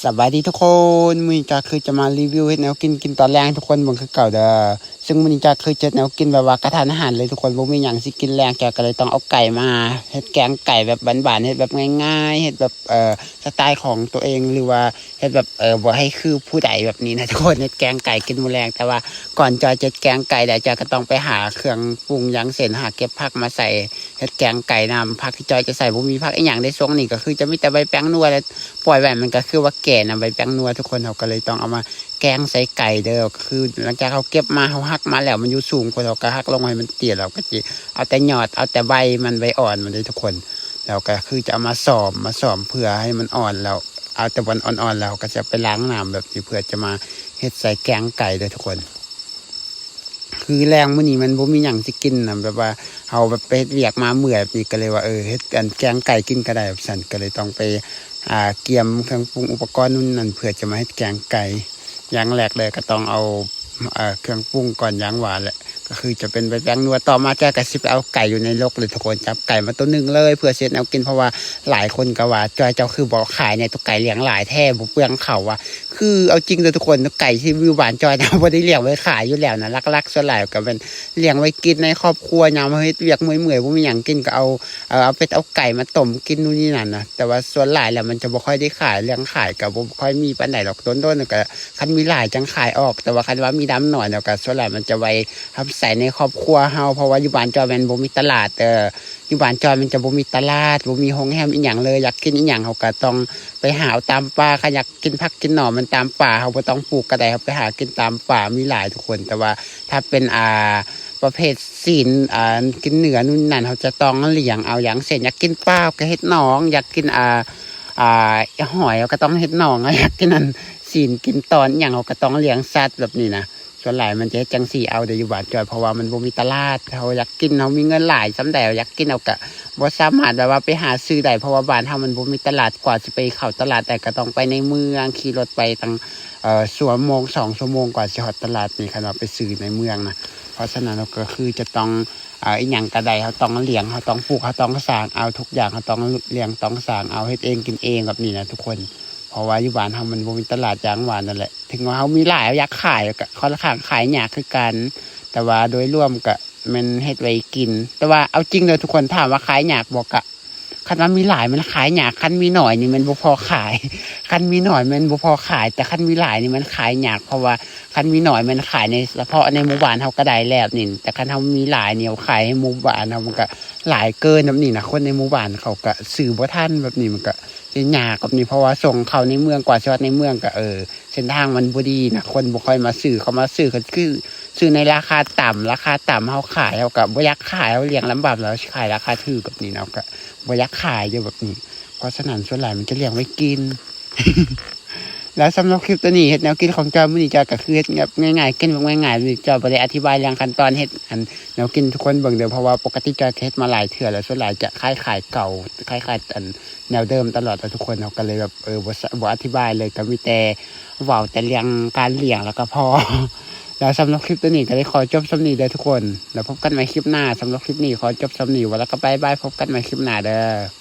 สบายดีทุกคนมื้อนี้ก็คือจะมารีวิวเฮ็ดแนวกินตอนแรงทุกคนเบิ่งคือเก่าเด้อซึ่งมื้อนี้ก็คือจะแนวกินแบบว่ากระทานอาหารเลยทุกคนบ่มีหยังสิกินแรงแกก็เลยต้องเอาไก่มาเฮ็ดแกงไก่แบบบ้านๆเฮ็ดแบบง่ายๆเฮ็ดแบบสไตล์ของตัวเองหรือว่าเฮ็ดแบบบ่ให้คือผู้ใดแบบนี้นะทุกคนเฮ็ดแกงไก่กินมื้อแรงแต่ว่าก่อนจะแกงไก่ได้จะก็ต้องไปหาเครื่องปรุงหยังเสร็จหาเก็บผักมาใส่เฮ็ดแกงไก่นำผักที่จอยจะใส่บ่มีผักอีหยังได้ช่วงนี้ก็คือจะมีแต่ใบแป้งนัวและปล่อยไว้มันก็คือว่าแก่นำใบแป้งนัวทุกคนเขาก็เลยต้องเอามาแกงใส่ไก่เด้อคือหลังจากเขาเก็บมาเขาหักมาแล้วมันอยู่สูงคนเขาก็หักลงให้มันเตี้ยเราก็จะเอาแต่ยอดเอาแต่ใบมันใบอ่อนมันเลยทุกคนแล้วก็คือจะเอามาสอมเพื่อให้มันอ่อนแล้วเอาแต่วันอ่อนๆแล้วก็จะไปล้างน้ำแบบที่เพื่อจะมาเฮ็ดใส่แกงไก่เด้อทุกคนคือแรงมื้อนี้มันบ่มีหยังสิกินนะแบบว่าเฮาแบบไปเฮ็ดเวียกมาเมื่อยนี่ก็เลยว่าเฮ็ดกันแกงไก่กินก็ได้แบบซั่นก็เลยต้องไปเกียมเครื่องปรุงอุปกรณ์นู่นนั่นเพื่อจะมาเฮ็ดแกงไก่อย่างแรกเลยก็ต้องเอาเครื่องปรุงก่อนอย่างว่าแหละก็คือจะเป็นใบแป้งนัวต่อมาแกก็สิไปเอาไก่อยู่ในรกเลยทุกคนจับไก่มาตัวนึงเลยเพื่อเฮ็ดแนวกินเพราะว่าหลายคนก็ว่าจอยเจ้าคือบ่ขายเนี่ยตัวไก่เลี้ยงหลายแท้บ่เปลืองเขาว่ะคือเอาจริงเลยทุกคนตัวไก่ที่วิวบ้านจอยนะบ่ได้เลี้ยงไว้ขายอยู่แล้วนะลักๆส่วนหลายก็เป็นเลี้ยงไว้กินในครอบครัวยามเฮ็ดเวียกเมื่อยๆบ่มีหยังกินก็เอาเป็ดเอาไก่มาต้มกินนู่นนี่นั่นนะแต่ว่าส่วนหลายแล้วมันจะบ่ค่อยได้ขายเลี้ยงขายก็บ่ค่อยมีปานใดหรอกต้นๆก็คันมีหลายจังขายออกแต่ว่าคันว่ามีดำหน่อยแล้วก็ส่วนหลายมันจะไว้ทำใส่ในครอบครัวเฮาเพราะว่าอยู่บ้านจอยมันบ่มีตลาดอยู่บ้านจอยมันจะบ่มีตลาดบ่มีโรงแรมอีหยังเลยอยากกินอีหยังเฮาก็ต้องไปหาเอาตามป่าใครอยากกินผักกินหน่อมันตามป่าเฮาบ่ต้องปลูกก็ได้เฮาไปหากินตามป่ามีหลายทุกคนแต่ว่าถ้าเป็นประเภทศีลกินเนื้อนู่นนั่นเขาจะต้องเลี้ยงเอาอย่างเช่นอยากกินปลาก็เฮ็ดหนองอยากกินหอยก็ต้องเฮ็ดหนองอยากกินนั่นศีลกินตอนอย่างเขาก็ต้องเลี้ยงสัตว์แบบนี้นะส่วนหลายมันจะจังสี่เอาเดี๋ยวอยู่บ้านจอยเพราะว่ามันบ่มีตลาดเขาอยากกินเขามีเงินหลายซ้ำแต่อยากกินเอาก็บ่สามารถแบบว่าไปหาซื้อได้เพราะว่าบ้านเฮามันบ่มีตลาดกว่าสิไปเข้าตลาดแต่ก็ต้องไปในเมืองขี่รถไปตั้งชั่วโมง2 ชั่วโมงกว่าสิฮอดตลาดนี่คันว่าไปซื้อในเมืองนะเพราะฉะนั้นเราก็คือจะต้องอีหยังก็ได้เขาต้องเลี้ยงเขาต้องปลูกเขาต้องสร้างเอาทุกอย่างเขาต้องเลี้ยงต้องสร้างเอาเฮ็ดเองกินเองแบบนี้นะทุกคนเพราะว่าอยู่บ้านเฮามันบ่มีตลาดอย่างหวานนั่นแหละถึงว่าเฮามีหลายอยากขายก็ค่อนข้างขายยากคือกันแต่ว่าโดยรวมก็มันเฮ็ดไว้กินแต่ว่าเอาจริงเลยทุกคนถามว่าขายยากบ่ก็คันว่ามีหลายมันขายยากคันมีน้อยนี่มันบ่พอขายคันมีน้อยมันบ่พอขายแต่คันมีหลายนี่มันขายยากเพราะว่าคันมีน้อยมันขายในเฉพาะในหมู่บ้านเฮาก็ได้แล้วนี่แต่คันเฮามีหลายเนี่ยขายให้หมู่บ้านเฮามันก็หลายเกินแบบนี้นะคนในหมู่บ้านเขาก็ซื้อบ่ทันแบบนี้มันก็จะยากแบบนี้เพราะว่าส่งเข้าในเมืองกว่าในเมืองก็เส้นทางมันบ่ดีนะคนบ่ค่อยมาซื้อเขามาซื้อก็คือซื้อในราคาต่ำเฮาขายเฮาก็บ่อยากขายเฮาเลี้ยงลำบากแล้วขายราคาถูกแบบนี้เนาะก็บ่อยากขายอยู่แบบนี้เพราะฉะนั้นส่วนใหญ่มันจะเลี้ยงไว้กิน แล้วสำหรับคลิปตัวนี้เฮ็ดแนวกินของจอยมื้อนี้จอยก็คือเฮ็ดแบบง่ายๆกินแบบง่ายๆนี่จอยบ่ได้อธิบายเรื่องขั้นตอนเฮ็ดแนวกินทุกคนเบิ่งเด้อเพราะว่าปกติจอยเฮ็ดมาหลายเทื่อแล้วส่วนหลายจะคล้ายๆเก่าคล้ายๆแนวเดิมตลอดทุกคนเฮาก็เลยแบบบ่อธิบายเลยก็มีแต่เว้าแต่เรื่องการเลี้ยงแล้วก็พอ แล้วสำหรับคลิปตัวนี้ก็ได้ขอจบสำนี้เด้อทุกคนแล้วพบกันใหม่คลิปหน้าสำหรับคลิปนี้ขอจบสำนี้ไว้แล้วก็บ๊ายบายพบกันใหม่คลิปหน้าเด้อ